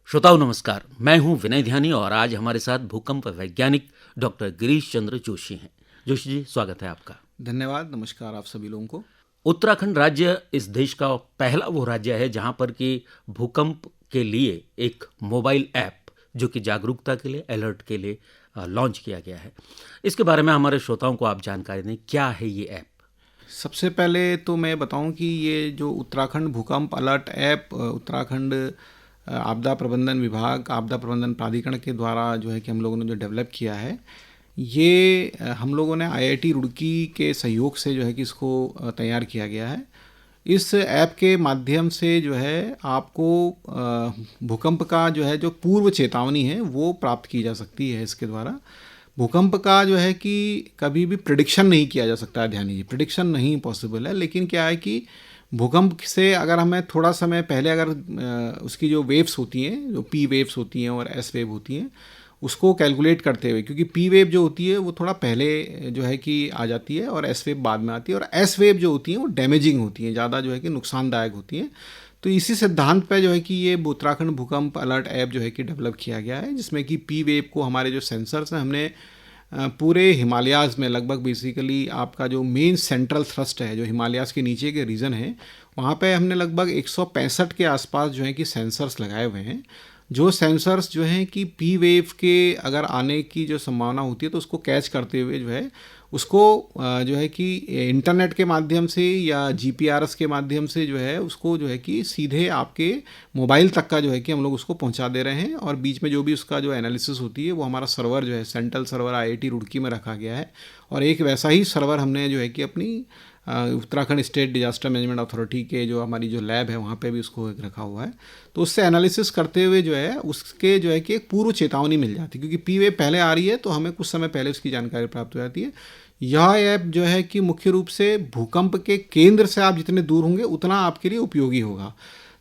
श्रोताओं नमस्कार, मैं हूं विनय ध्यानी और आज हमारे साथ भूकंप वैज्ञानिक डॉक्टर गिरीश चंद्र जोशी हैं। जोशी जी, स्वागत है आपका। धन्यवाद। नमस्कार आप सभी लोगों को। उत्तराखंड राज्य इस देश का पहला वो राज्य है जहां पर कि भूकंप के लिए एक मोबाइल ऐप जो कि जागरूकता के लिए, अलर्ट के लिए लॉन्च किया गया है। इसके बारे में हमारे श्रोताओं को आप जानकारी दें, क्या है ये ऐप? सबसे पहले तो मैं बताऊं कि ये जो उत्तराखंड भूकंप अलर्ट ऐप उत्तराखंड आपदा प्रबंधन विभाग, आपदा प्रबंधन प्राधिकरण के द्वारा जो है कि हम लोगों ने जो डेवलप किया है, ये हम लोगों ने आईआईटी रुड़की के सहयोग से जो है कि इसको तैयार किया गया है। इस ऐप के माध्यम से जो है आपको भूकंप का जो है जो पूर्व चेतावनी है वो प्राप्त की जा सकती है। इसके द्वारा भूकंप का जो है कि कभी भी प्रिडिक्शन नहीं किया जा सकता है। ध्यान दीजिए, प्रिडिक्शन नहीं पॉसिबल है, लेकिन क्या है कि भूकंप से अगर हमें थोड़ा समय पहले अगर उसकी जो वेव्स होती हैं, जो पी वेव्स होती हैं और एस वेव होती हैं, उसको कैलकुलेट करते हुए, क्योंकि पी वेव जो होती है वो थोड़ा पहले जो है कि आ जाती है और एस वेव बाद में आती है, और एस वेव जो होती हैं वो डैमेजिंग होती हैं, ज़्यादा जो है कि नुकसानदायक होती हैं। तो इसी सिद्धांत पे जो है कि ये उत्तराखंड भूकंप अलर्ट ऐप जो है कि डेवलप किया गया है, जिसमें कि पी वेव को हमारे जो सेंसर्स हैं हमने पूरे हिमालयाज़ में लगभग बेसिकली आपका जो मेन सेंट्रल थ्रस्ट है, जो हिमालयाज़ के नीचे के रीजन है, वहाँ पे हमने लगभग 165 के आसपास जो है कि सेंसर्स लगाए हुए हैं। जो सेंसर्स जो हैं कि पी वेव के अगर आने की जो संभावना होती है तो उसको कैच करते हुए जो है उसको जो है कि इंटरनेट के माध्यम से या जीपीआरएस के माध्यम से जो है उसको जो है कि सीधे आपके मोबाइल तक का जो है कि हम लोग उसको पहुंचा दे रहे हैं, और बीच में जो भी उसका जो एनालिसिस होती है वो हमारा सर्वर जो है सेंट्रल सर्वर आईआईटी रुड़की में रखा गया है, और एक वैसा ही सर्वर हमने जो है कि अपनी Uttarakhand state disaster management authority के जो हमारी जो लैब है वहाँ पे भी उसको रखा हुआ है। तो उससे एनालिसिस करते हुए जो है उसके जो है कि एक पूर्व चेतावनी मिल जाती है, क्योंकि पी वेव पहले आ रही है तो हमें कुछ समय पहले उसकी जानकारी प्राप्त हो जाती है। यह ऐप जो है कि मुख्य रूप से भूकंप के केंद्र से आप जितने दूर होंगे उतना आपके लिए उपयोगी होगा।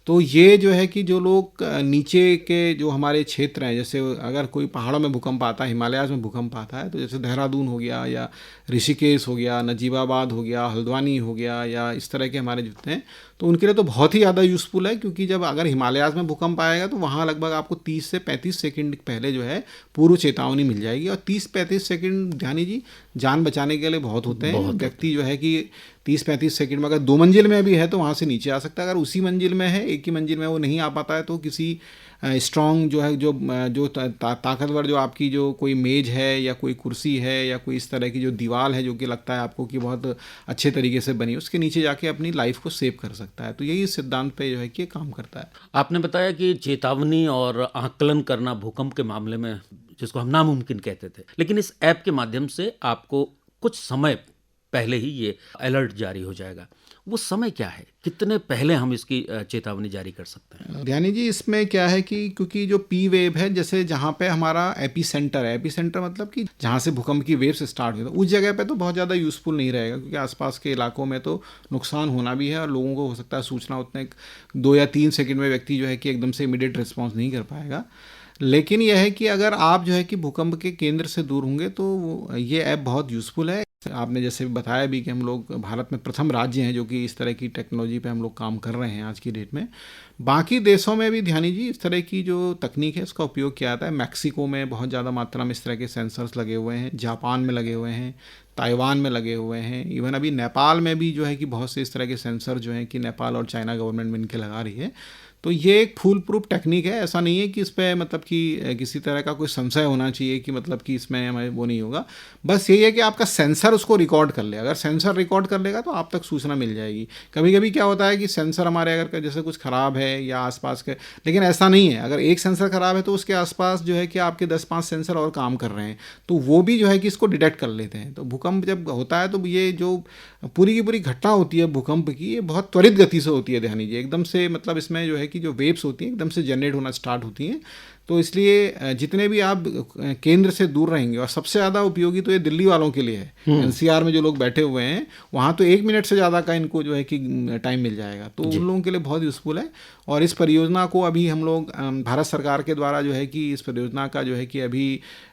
तो ये जो है कि जो लोग नीचे के जो हमारे क्षेत्र हैं, जैसे अगर कोई पहाड़ों में भूकंप आता है, हिमालयाज़ में भूकंप आता है, तो जैसे देहरादून हो गया या ऋषिकेश हो गया, नजीबाबाद हो गया, हल्द्वानी हो गया, या इस तरह के हमारे जितने हैं, तो उनके लिए तो बहुत ही ज़्यादा यूज़फुल है, क्योंकि जब अगर हिमालयाज़ में भूकंप आएगा तो वहाँ लगभग आपको 30 से 35 सेकंड पहले जो है पूर्व चेतावनी मिल जाएगी। और 30-35 सेकंड ध्यानी जी जान बचाने के लिए बहुत होते हैं। व्यक्ति जो है कि 30-35 सेकंड में अगर 2 मंजिल में भी है तो वहाँ से नीचे आ सकता है, अगर उसी मंजिल में है, एक ही मंजिल में वो नहीं आ पाता है, तो किसी स्ट्रॉन्ग जो है जो ताकतवर जो आपकी जो कोई मेज है या कोई कुर्सी है या कोई इस तरह की जो दीवार है जो कि लगता है आपको कि बहुत अच्छे तरीके से बनी, उसके नीचे जाके अपनी लाइफ को सेव कर सकता है। तो यही सिद्धांत पे जो है कि काम करता है। आपने बताया कि चेतावनी और आकलन करना भूकंप के मामले में जिसको हम नामुमकिन कहते थे, लेकिन इस ऐप के माध्यम से आपको कुछ समय पहले ही ये अलर्ट जारी हो जाएगा। वो समय क्या है, कितने पहले हम इसकी चेतावनी जारी कर सकते हैं? ध्यानी जी, इसमें क्या है कि क्योंकि जो पी वेव है, जैसे जहाँ पे हमारा एपी सेंटर है, एपी सेंटर मतलब कि जहाँ से भूकंप की वेव से स्टार्ट हुई, तो उस जगह पे तो बहुत ज़्यादा यूज़फुल नहीं रहेगा, क्योंकि आसपास के इलाकों में तो नुकसान होना भी है और लोगों को हो सकता है सूचना उतने 2 या 3 सेकंड में व्यक्ति जो है कि एकदम से इमीडिएट रिस्पॉन्स नहीं कर पाएगा। लेकिन यह है कि अगर आप जो है कि भूकंप के केंद्र से दूर होंगे तो ये ऐप बहुत यूज़फुल है। आपने जैसे बताया भी कि हम लोग भारत में प्रथम राज्य हैं जो कि इस तरह की टेक्नोलॉजी पे हम लोग काम कर रहे हैं आज की डेट में। बाकी देशों में भी ध्यानी जी इस तरह की जो तकनीक है उसका उपयोग किया जाता है। मैक्सिको में बहुत ज़्यादा मात्रा में इस तरह के सेंसर्स लगे हुए हैं, जापान में लगे हुए हैं, ताइवान में लगे हुए हैं, इवन अभी नेपाल में भी जो है कि बहुत से इस तरह के सेंसर जो हैं कि नेपाल और चाइना गवर्नमेंट में इनके लगा रही है। तो ये एक फुल प्रूफ टेक्निक है। ऐसा नहीं है कि इस पर मतलब कि किसी तरह का कोई संशय होना चाहिए कि मतलब कि इसमें हमें वो नहीं होगा। बस यही है कि आपका सेंसर उसको रिकॉर्ड कर ले। अगर सेंसर रिकॉर्ड कर लेगा तो आप तक सूचना मिल जाएगी। कभी कभी क्या होता है कि सेंसर हमारे अगर जैसे कुछ ख़राब है या आसपास के, लेकिन ऐसा नहीं है। अगर एक सेंसर ख़राब है तो उसके आसपास जो है कि आपके 10-5 सेंसर और काम कर रहे हैं, तो वो भी जो है कि इसको डिटेक्ट कर लेते हैं। तो भूकंप जब होता है तो ये जो पूरी की पूरी घटना होती है भूकंप की, ये बहुत त्वरित गति से होती है। ध्यान दीजिए, एकदम से मतलब इसमें जो है कि जो वेव्स होती हैं एकदम से जनरेट होना स्टार्ट होती हैं। तो इसलिए जितने भी आप केंद्र से दूर रहेंगे, और सबसे ज़्यादा उपयोगी तो ये दिल्ली वालों के लिए है। एनसीआर में जो लोग बैठे हुए हैं वहाँ तो 1 मिनट से ज़्यादा का इनको जो है कि टाइम मिल जाएगा, तो उन लोगों के लिए बहुत यूज़फुल है। और इस परियोजना को अभी हम लोग भारत सरकार के द्वारा जो है कि इस परियोजना का जो है कि अभी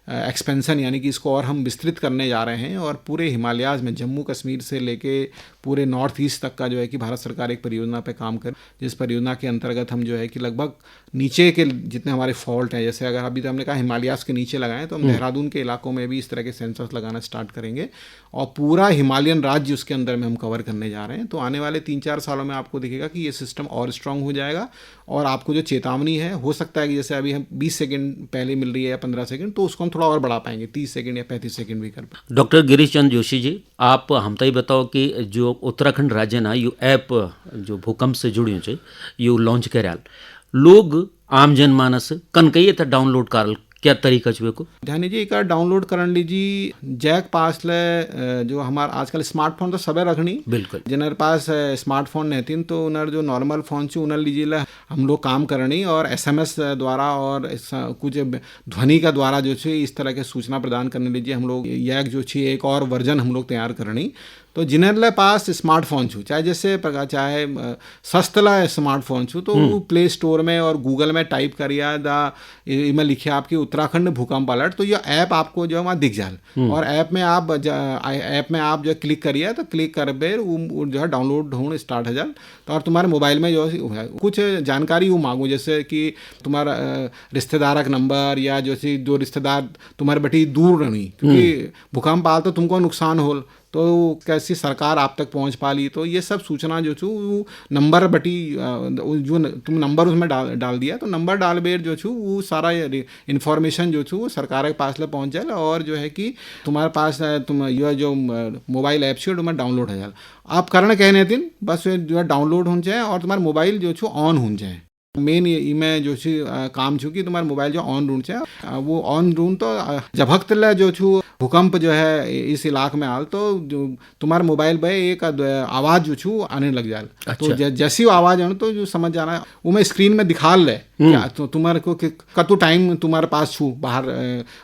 एक्सपेंशन यानी कि इसको और हम विस्तृत करने जा रहे हैं, और पूरे हिमालयाज में जम्मू कश्मीर से लेके पूरे नॉर्थ ईस्ट तक का जो है कि भारत सरकार एक परियोजना पे काम कर, जिस परियोजना के अंतर्गत हम जो है कि लगभग नीचे के जितने हमारे फॉल्ट हैं, जैसे अगर अभी तो हमने कहा हिमालयाज के नीचे लगाएं, तो हम देहरादून के इलाकों में भी इस तरह के सेंसर्स लगाना स्टार्ट करेंगे, और पूरा हिमालयन राज्य उसके अंदर में हम कवर करने जा रहे हैं। तो आने वाले 3-4 सालों में आपको दिखेगा कि ये सिस्टम और स्ट्रांग हो जाएगा, और आपको जो चेतावनी है, हो सकता है कि जैसे अभी हम 20 सेकंड पहले मिल रही है या 15 सेकंड, तो उसको हम थोड़ा और बढ़ा पाएंगे, 30 सेकंड या 35 सेकंड भी कर पाएंगे। डॉक्टर गिरीश चंद जोशी जी, आप हमता ही बताओ कि जो उत्तराखंड राज्य ना यू ऐप जो भूकंप से जुड़ियों छे यू लॉन्च कराल, लोग आम जनमानस कन कहिए था डाउनलोड कर क्या तरीका छुए को? ध्यान जी, एक डाउनलोड कर लीजिए जैक पास ले, जो हमारा आजकल स्मार्टफोन तो सबे रखनी, बिल्कुल जिनर पास स्मार्टफोन नहीं तो उनर जो नॉर्मल फोन छे उनर लीजिए ला हम लोग काम करनी, और एसएमएस द्वारा और कुछ ध्वनि का द्वारा जो छे इस तरह के सूचना प्रदान करने लीजिए हम लोग यह जो छे एक और वर्जन हम लोग तैयार करनी। तो जिनर पास स्मार्टफोन छू, चाहे जैसे चाहे सस्तला स्मार्टफोन छू, तो वो प्ले स्टोर में और गूगल में टाइप करिए में लिखे आपकी उत्तराखंड भूकंप अलर्ट, तो ये ऐप आपको जो है वहाँ दिख जाए, और ऐप में आप जो क्लिक करिए, तो क्लिक कर बेर वो जो है डाउनलोड होने स्टार्ट हो जाए। तो और तुम्हारे मोबाइल में जो है कुछ जानकारी वो मांगू, जैसे कि तुम्हारा रिश्तेदार का नंबर, या जो रिश्तेदार तुम्हारे बटी दूर नहीं, क्योंकि भूकंप आल तो तुमको नुकसान हो, तो कैसी सरकार आप तक पहुंच पा ली, तो ये सब सूचना जो छू वो नंबर बटी जो तुम नंबर उसमें डाल दिया, तो नंबर डाल बेर जो छू वो सारा इन्फॉर्मेशन जो छू वो सरकार के पास ले पहुंच जाए, और जो है कि तुम्हारे पास तुम यह जो मोबाइल ऐप छे तुम्हें डाउनलोड हो जाए। आप कारण कहने दिन बस जो है डाउनलोड हो जाए, और तुम्हारा मोबाइल जो छू ऑन हो जाए। मेन इमें जो छे काम छू कि तुम्हारा मोबाइल जो ऑन रून छे, वो ऑन रून तो जब वक्त ले जो छू भूकंप जो है इस इलाके में आल, तो जो तुम्हारे मोबाइल पे एक आवाज़ जो छू आने लग जाए। अच्छा। तो जैसी आवाज़ आने तो जो समझ जाना वो मैं स्क्रीन में दिखा ले क्या, तो तुम्हारे को कतु टाइम तुम्हारे पास छू बाहर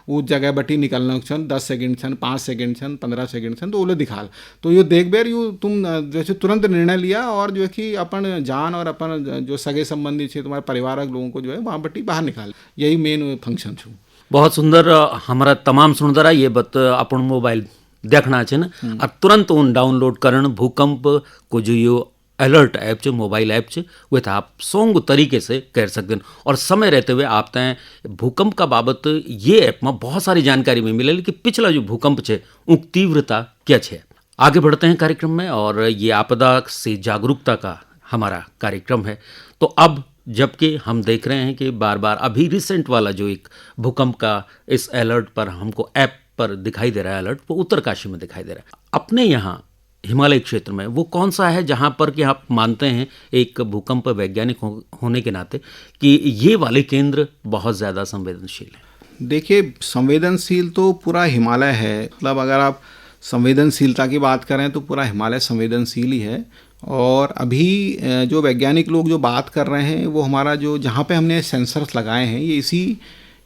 वो जगह बटी निकलना छन, 10 सेकंड छन, 5 सेकंड छन, 15 सेकंड छन, तो वो दिखा, तो ये देख बेर यू तुम जैसे तुरंत निर्णय लिया, और जो है कि अपन जान और अपन जो सगे संबंधी छे तुम्हारे परिवार के लोगों को जो है वहाँ बटी बाहर निकाल, यही मेन फंक्शन छू। बहुत सुंदर। हमारा तमाम सुनदरा ये बत अपन मोबाइल देखना छे ना, और तुरंत उन डाउनलोड करण भूकंप को जो यो अलर्ट ऐप छे, मोबाइल ऐप छे, वे था आप सोंग तरीके से कर सकते हैं, और समय रहते हुए आप तय भूकंप का बाबत ये ऐप में बहुत सारी जानकारी में मिले कि पिछला जो भूकंप छे उनकी तीव्रता क्या छे। आगे बढ़ते हैं कार्यक्रम में, और ये आपदा से जागरूकता का हमारा कार्यक्रम है। तो अब जबकि हम देख रहे हैं कि बार बार अभी रिसेंट वाला जो एक भूकंप का इस अलर्ट पर हमको ऐप पर दिखाई दे रहा है, अलर्ट वो उत्तरकाशी में दिखाई दे रहा है। अपने यहाँ हिमालय क्षेत्र में वो कौन सा है जहाँ पर कि आप मानते हैं एक भूकंप वैज्ञानिक होने के नाते कि ये वाले केंद्र बहुत ज़्यादा संवेदनशील है? देखिए, संवेदनशील तो पूरा हिमालय है, मतलब अगर आप संवेदनशीलता की बात करें तो पूरा हिमालय संवेदनशील ही है। और अभी जो वैज्ञानिक लोग जो बात कर रहे हैं वो हमारा जो जहाँ पे हमने सेंसर्स लगाए हैं ये इसी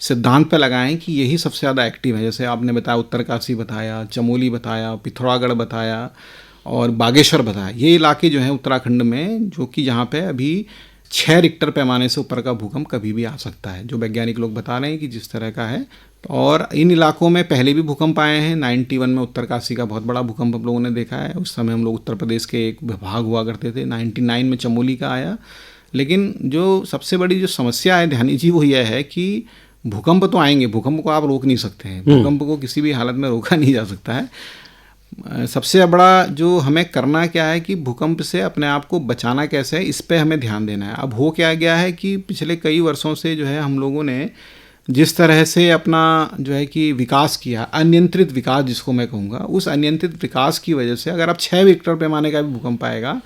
सिद्धांत पे लगाए हैं कि यही सबसे ज़्यादा एक्टिव है। जैसे आपने बताया उत्तरकाशी बताया, चमोली बताया, पिथौरागढ़ बताया और बागेश्वर बताया, ये इलाके जो हैं उत्तराखंड में जो कि जहाँ पे अभी 6 रिक्टर पैमाने से ऊपर का भूकंप कभी भी आ सकता है, जो वैज्ञानिक लोग बता रहे हैं कि जिस तरह का है। और इन इलाकों में पहले भी भूकंप आए हैं। 91 में उत्तरकाशी का बहुत बड़ा भूकंप हम लोगों ने देखा है, उस समय हम लोग उत्तर प्रदेश के एक विभाग हुआ करते थे। 99 में चमोली का आया। लेकिन जो सबसे बड़ी जो समस्या है ध्यानी जी वो यह है कि भूकंप तो आएंगे, भूकंप को आप रोक नहीं सकते हैं, भूकंप को किसी भी हालत में रोका नहीं जा सकता है। सबसे बड़ा जो हमें करना क्या है कि भूकंप से अपने आप को बचाना कैसे है, इस पर हमें ध्यान देना है। अब हो क्या गया है कि पिछले कई वर्षों से जो है हम लोगों ने जिस तरह से अपना जो है कि विकास किया, अनियंत्रित विकास जिसको मैं कहूँगा, उस अनियंत्रित विकास की वजह से अगर अब 6 रिक्टर पैमाने का भी भूकंप आएगा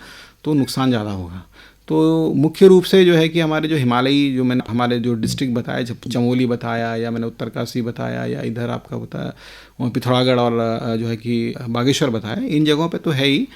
तो नुकसान ज़्यादा होगा। तो मुख्य रूप से जो है कि हमारे जो हिमालयी जो मैंने हमारे जो डिस्ट्रिक्ट बताया, चमोली बताया या मैंने उत्तरकाशी बताया या इधर आपका बताया पिथौरागढ़ और जो है कि बागेश्वर बताया, इन जगहों पे तो है ही।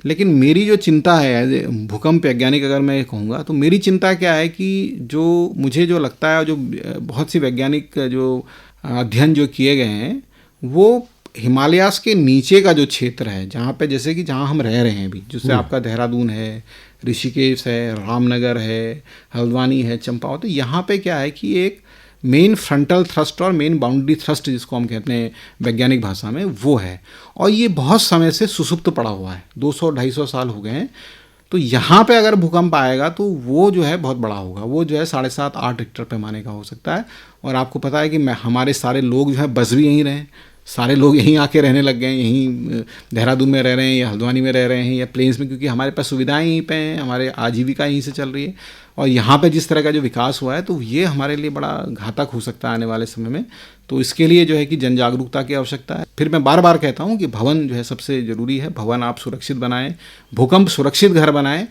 लेकिन मेरी जो चिंता है एज ए भूकंप वैज्ञानिक अगर मैं कहूँगा तो मेरी चिंता क्या है कि जो मुझे जो लगता है, जो बहुत सी वैज्ञानिक जो अध्ययन जो किए गए हैं वो हिमालयास के नीचे का जो क्षेत्र है, जहाँ पे जैसे कि जहाँ हम रह रहे हैं अभी, जैसे आपका देहरादून है, ऋषिकेश है, रामनगर है, हल्द्वानी है, चंपावत, तो यहाँ पे क्या है कि एक मेन फ्रंटल थ्रस्ट और मेन बाउंड्री थ्रस्ट जिसको हम कहते हैं वैज्ञानिक भाषा में, वो है। और ये बहुत समय से सुसुप्त पड़ा हुआ है, 200-250 साल हो गए हैं। तो यहाँ पे अगर भूकंप आएगा तो वो जो है बहुत बड़ा होगा, वो जो है 7.5-8 रिक्टर पैमाने का हो सकता है। और आपको पता है कि हमारे सारे लोग जो है बस भी यहीं रहे, सारे लोग यहीं आके रहने लग गए हैं, यहीं देहरादून में रह रहे हैं या हल्द्वानी में रह रहे हैं या प्लेन्स में, क्योंकि हमारे पास सुविधाएं यहीं पे हैं, हमारे आजीविका यहीं से चल रही है। और यहाँ पे जिस तरह का जो विकास हुआ है तो ये हमारे लिए बड़ा घातक हो सकता है आने वाले समय में। तो इसके लिए जो है कि जन जागरूकता की आवश्यकता है। फिर मैं बार बार कहता हूँ कि भवन जो है सबसे ज़रूरी है, भवन आप सुरक्षित बनाएं, भूकंप सुरक्षित घर बनाएं।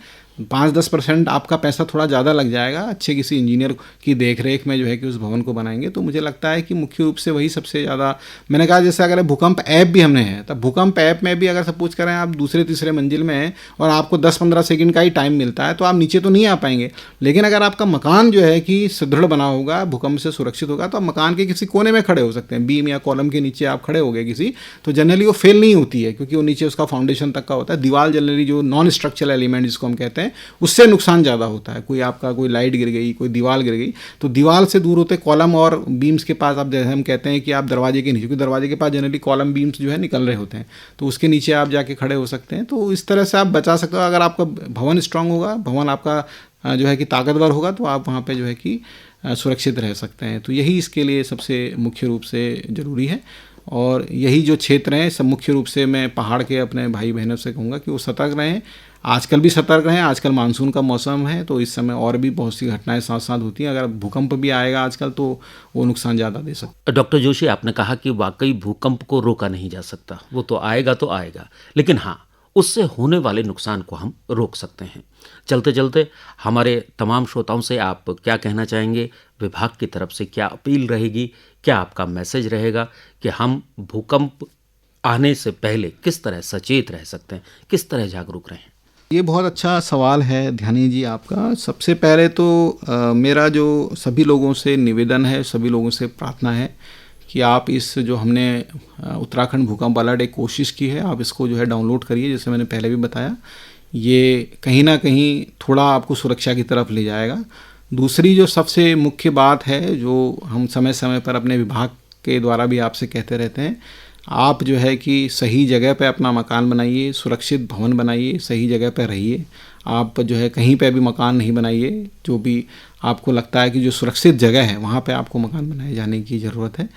5-10% आपका पैसा थोड़ा ज़्यादा लग जाएगा, अच्छे किसी इंजीनियर की देखरेख में जो है कि उस भवन को बनाएंगे। तो मुझे लगता है कि मुख्य रूप से वही सबसे ज़्यादा, मैंने कहा जैसे अगर भूकंप ऐप भी हमने है, तब भूकंप ऐप में भी अगर सपोज करें आप दूसरे-तीसरे मंजिल में हैं और आपको 10-15 सेकंड का ही टाइम मिलता है तो आप नीचे तो नहीं आ पाएंगे। लेकिन अगर आपका मकान जो है कि सुदृढ़ बना होगा, भूकंप से सुरक्षित होगा, तो आप मकान के किसी कोने में खड़े हो सकते हैं, बीम या कॉलम के नीचे आप खड़े हो गए किसी, तो जनरली वो फेल नहीं होती है, क्योंकि वो नीचे उसका फाउंडेशन तक का होता है। दीवार जनरली जो नॉन स्ट्रक्चरल एलिमेंट जिसको हम कहते हैं, उससे नुकसान ज़्यादा होता है। कोई आपका कोई लाइट गिर गई, कोई दीवार गिर गई, तो दीवार से दूर होते कॉलम और बीम्स के पास, आप जैसे हम कहते हैं कि आप दरवाजे के नीचे, क्योंकि दरवाजे के पास जनरली कॉलम बीम्स जो है निकल रहे होते हैं, तो उसके नीचे आप जाके खड़े हो सकते हैं। तो इस तरह से आप बचा सकते हो। अगर आपका भवन स्ट्रांग होगा, भवन आपका जो है कि ताकतवर होगा, तो आप वहाँ पे जो है कि सुरक्षित रह सकते हैं। तो यही इसके लिए सबसे मुख्य रूप से ज़रूरी है। और यही जो क्षेत्र हैं सब मुख्य रूप से मैं पहाड़ के अपने भाई बहनों से कहूँगा कि वो सतर्क रहें। आजकल भी सतर्क रहें, आजकल मानसून का मौसम है, तो इस समय और भी बहुत सी घटनाएं साथ साथ होती हैं। अगर भूकंप भी आएगा आजकल तो वो नुकसान ज़्यादा दे सकता है। डॉक्टर जोशी, आपने कहा कि वाकई भूकंप को रोका नहीं जा सकता, वो तो आएगा, लेकिन हाँ, उससे होने वाले नुकसान को हम रोक सकते हैं। चलते चलते हमारे तमाम श्रोताओं से आप क्या कहना चाहेंगे? विभाग की तरफ से क्या अपील रहेगी, क्या आपका मैसेज रहेगा कि हम भूकंप आने से पहले किस तरह सचेत रह सकते हैं, किस तरह जागरूक रहें? ये बहुत अच्छा सवाल है ध्यानी जी आपका। सबसे पहले तो मेरा जो सभी लोगों से निवेदन है, सभी लोगों से प्रार्थना है कि आप इस जो हमने उत्तराखंड भूकंप अलर्ट एक कोशिश की है, आप इसको जो है डाउनलोड करिए। जैसे मैंने पहले भी बताया, ये कहीं ना कहीं थोड़ा आपको सुरक्षा की तरफ ले जाएगा। दूसरी जो सबसे मुख्य बात है, जो हम समय समय पर अपने विभाग के द्वारा भी आपसे कहते रहते हैं, आप जो है कि सही जगह पे अपना मकान बनाइए, सुरक्षित भवन बनाइए, सही जगह पे रहिए। आप जो है कहीं पे भी मकान नहीं बनाइए, जो भी आपको लगता है कि जो सुरक्षित जगह है वहाँ पे आपको मकान बनाए जाने की ज़रूरत है।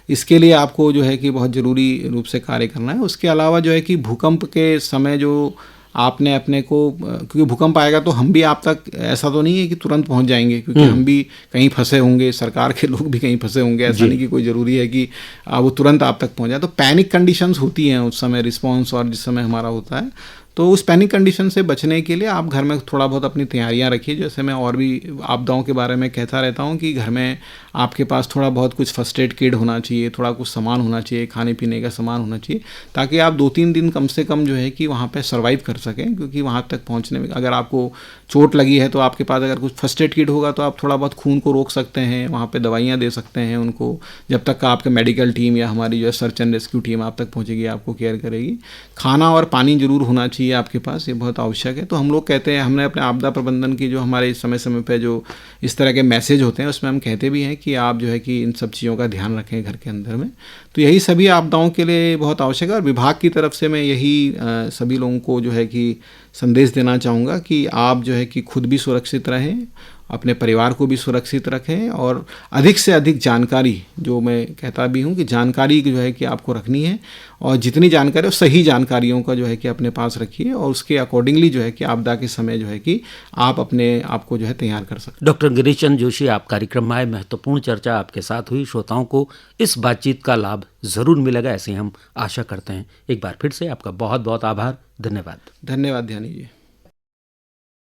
इसके लिए आपको जो है कि बहुत ज़रूरी रूप से कार्य करना है। उसके अलावा जो है कि भूकंप के समय जो आपने अपने को, क्योंकि भूकंप आएगा तो हम भी आप तक ऐसा तो नहीं है कि तुरंत पहुंच जाएंगे, क्योंकि हम भी कहीं फंसे होंगे, सरकार के लोग भी कहीं फंसे होंगे। ऐसा नहीं कि कोई ज़रूरी है कि वो तुरंत आप तक पहुंच जाए। तो पैनिक कंडीशंस होती हैं उस समय, रिस्पॉन्स और जिस समय हमारा होता है, तो उस पैनिक कंडीशन से बचने के लिए आप घर में थोड़ा बहुत अपनी तैयारियां रखिए। जैसे मैं और भी आपदाओं के बारे में कहता रहता हूं कि घर में आपके पास थोड़ा बहुत कुछ फर्स्ट एड किट होना चाहिए, थोड़ा कुछ सामान होना चाहिए, खाने पीने का सामान होना चाहिए, ताकि आप 2-3 दिन कम से कम जो है कि वहाँ पे सर्वाइव कर सकें। क्योंकि वहाँ तक पहुँचने में अगर आपको चोट लगी है तो आपके पास अगर कुछ फर्स्ट एड किट होगा तो आप थोड़ा बहुत खून को रोक सकते हैं, वहाँ पे दवाइयाँ दे सकते हैं उनको, जब तक का आपके मेडिकल टीम या हमारी जो है सर्च एंड रेस्क्यू टीम आप तक पहुँचेगी, आपको केयर करेगी। खाना और पानी जरूर होना चाहिए आपके पास, ये बहुत आवश्यक है। तो हम लोग कहते हैं, हमने अपने आपदा प्रबंधन की जो हमारे समय समय पर जो इस तरह के मैसेज होते हैं उसमें हम कहते भी हैं कि आप जो है कि इन सब चीज़ों का ध्यान रखें घर के अंदर में। तो यही सभी आपदाओं के लिए बहुत आवश्यक है। और विभाग की तरफ से मैं यही सभी लोगों को जो है कि संदेश देना चाहूँगा कि आप जो है कि खुद भी सुरक्षित रहें, अपने परिवार को भी सुरक्षित रखें, और अधिक से अधिक जानकारी, जो मैं कहता भी हूँ कि जानकारी जो है कि आपको रखनी है, और जितनी जानकारी हो सही जानकारियों का जो है कि अपने पास रखिए, और उसके अकॉर्डिंगली जो है कि आपदा के समय जो है कि आप अपने आप को जो है तैयार कर सकते। डॉक्टर गिरीश चंद्र जोशी, आप कार्यक्रम में आए, महत्वपूर्ण चर्चा आपके साथ हुई। श्रोताओं को इस बातचीत का लाभ ज़रूर मिलेगा, ऐसे हम आशा करते हैं। एक बार फिर से आपका बहुत बहुत आभार, धन्यवाद। धन्यवाद ध्यानी जी।